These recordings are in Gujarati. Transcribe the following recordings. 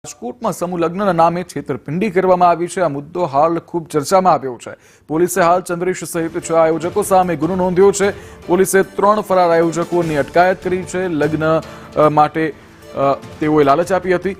રાજકોટમાં સમૂહ લગ્નના નામે છેતરપિંડી કરવામાં આવી છે। આ મુદ્દો હાલ ખૂબ ચર્ચામાં આવ્યો છે। પોલીસે હાલ ચંદ્રેશ સહિત 6 આયોજકો સામે ગુનો નોંધ્યો છે। પોલીસે 3 ફરાર આયોજકોની અટકાયત કરી છે। લગ્ન માટે તેઓએ લાલચ આપી હતી।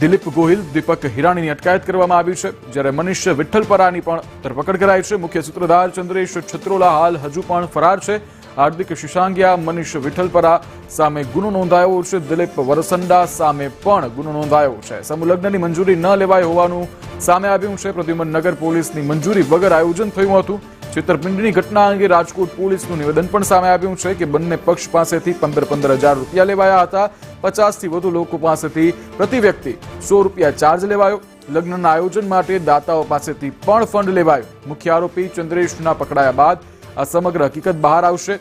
દિલીપ ગોહિલ, દીપક હિરાણીની અટકાયત કરવામાં આવી છે, જ્યારે મનીષ વિઠ્ઠલપરાની પણ ધરપકડ કરાઈ છે। મુખ્ય સૂત્રધાર ચંદ્રેશ છત્રોલા હાલ હજુ પણ ફરાર છે। હાર્દિક શિશાંગિયા, મનીષ વિઠ્ઠલપરા સામે ગુનો નોંધાયો છે। દિલીપ વરસંડા સામે પણ ગુનો નોંધાયો છે। સમૂહ લગ્નની મંજૂરી ન લેવાઈ હોવાનું સામે આવ્યું છે। પ્રદ્યુમન નગર પોલીસની મંજૂરી વગર આયોજન થયું હતું। છેતરપિંડીની ઘટના અંગે રાજકોટ પોલીસનું નિવેદન પણ સામે આવ્યું છે કે બંને પક્ષ પાસેથી 15,000 રૂપિયા લેવાયા હતા। 50થી વધુ લોકો પાસેથી પ્રતિ વ્યક્તિ 100 રૂપિયા ચાર્જ લેવાયો। લગ્નના આયોજન માટે દાતાઓ પાસેથી પણ ફંડ લેવાયો। મુખ્ય આરોપી ચંદ્રેશના પકડાયા બાદ આ સમગ્ર હકીકત બહાર આવશે।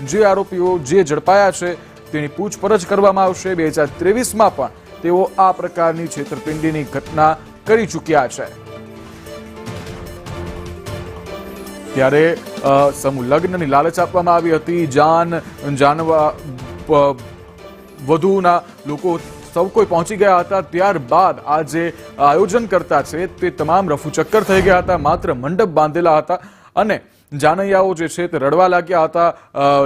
જે આરોપીઓ જે ઝડપાયા છે તેની પૂછપરછ કરવામાં આવશે। 2023માં પણ તેઓ આ પ્રકારની છેતરપિંડીની ઘટના કરી ચૂક્યા છે। ત્યારે સમૂહ લગ્નની લાલચ આપવામાં આવી હતી। જાનવા વધુના લોકો સૌ કોઈ પહોંચી ગયા હતા। ત્યારબાદ આ જે આયોજન કરતા છે તે તમામ રફુચક્કર થઈ ગયા હતા। માત્ર મંડપ બાંધેલા હતા અને જાનૈયાઓ જે છે તે રડવા લાગ્યા હતા।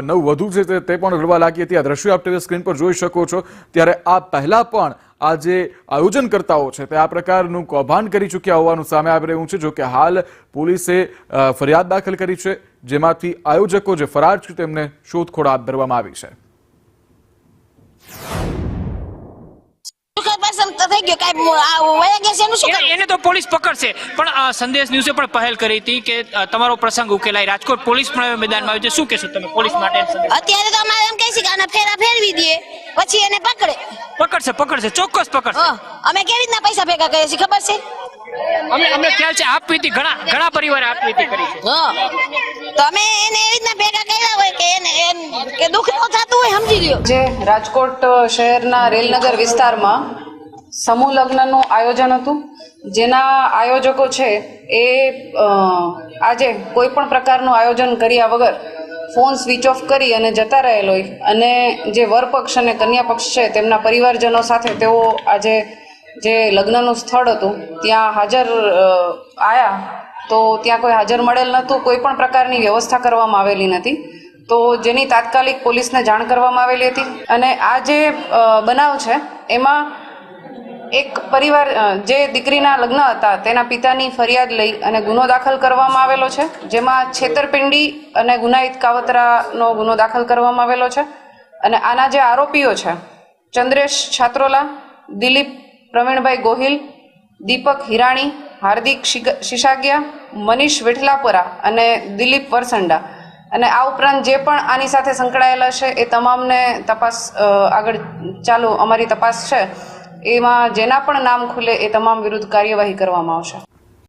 નવવધુ છે તે પણ રડવા લાગી હતી। આ દ્રશ્યો આપ ટીવી સ્ક્રીન પર જોઈ શકો છો। ત્યારે આ પહેલા પણ આ જે આયોજનકર્તાઓ છે તે આ પ્રકારનું કૌભાંડ કરી ચૂક્યા હોવાનું સામે આવી રહ્યું છે। જો કે હાલ પોલીસે ફરિયાદ દાખલ કરી છે, જેમાંથી આયોજકો જે ફરાર છે તેમને શોધખોળ હાથ ધરવામાં આવી છે। એને તો પોલીસ પકડશે, પણ સંદેશ ન્યૂઝે પણ પહેલ કરી હતી કે તમારો પ્રસંગ ઉકેલાય। રાજકોટ પોલીસ પણ મેદાનમાં આવી છે। શું કહેશો તમે પોલીસ માટે? અત્યારે તો અમારે એમ કહે છે કે આને ફેરા ફેરવી દઈએ, પછી એને પકડશે, ચોક્કસ પકડશે। અમે કેવી રીતના પૈસા ભેગા કરીએ છીએ ખબર છે? અમને ખ્યાલ છે આપવીતી ઘણા પરિવારે આપવીતી કરી છે। તો અમે એને એવી રીતના ભેગા કર્યા હોય કે એને કે દુઃખ ન થતું હોય, સમજી લ્યો। જે રાજકોટ શહેરના રેલનગર વિસ્તારમાં સમૂહ લગ્નનું આયોજન હતું, જેના આયોજકો છે એ આજે કોઈ પણ પ્રકારનું આયોજન કર્યા વગર ફોન સ્વિચ ઓફ કરી અને જતા રહેલો હોય અને જે વરપક્ષ અને કન્યા પક્ષ છે તેમના પરિવારજનો સાથે તેઓ આજે જે લગ્નનું સ્થળ હતું ત્યાં હાજર આવ્યા, તો ત્યાં કોઈ હાજર મળેલ નહોતું। કોઈ પણ પ્રકારની વ્યવસ્થા કરવામાં આવેલી નથી, તો જેની તાત્કાલિક પોલીસને જાણ કરવામાં આવેલી હતી। અને આ જે બનાવ છે એમાં એક પરિવાર જે દીકરીના લગ્ન હતા તેના પિતાની ફરિયાદ લઈ અને ગુનો દાખલ કરવામાં આવેલો છે, જેમાં છેતરપિંડી અને ગુનાહિત કાવતરાનો ગુનો દાખલ કરવામાં આવેલો છે। અને આના જે આરોપીઓ છે ચંદ્રેશ છાત્રોલા, દિલીપ પ્રવીણભાઈ ગોહિલ, દીપક હિરાણી, હાર્દિક શિશાગિયા, મનીષ વિઠ્ઠલપરા અને દિલીપ વરસંડા, અને આ ઉપરાંત જે પણ આની સાથે સંકળાયેલા છે એ તમામને તપાસ આગળ ચાલુ અમારી તપાસ છે, એમાં જેના પણ નામ ખુલે એ તમામ વિરુદ્ધ કાર્યવાહી કરવામાં આવશે।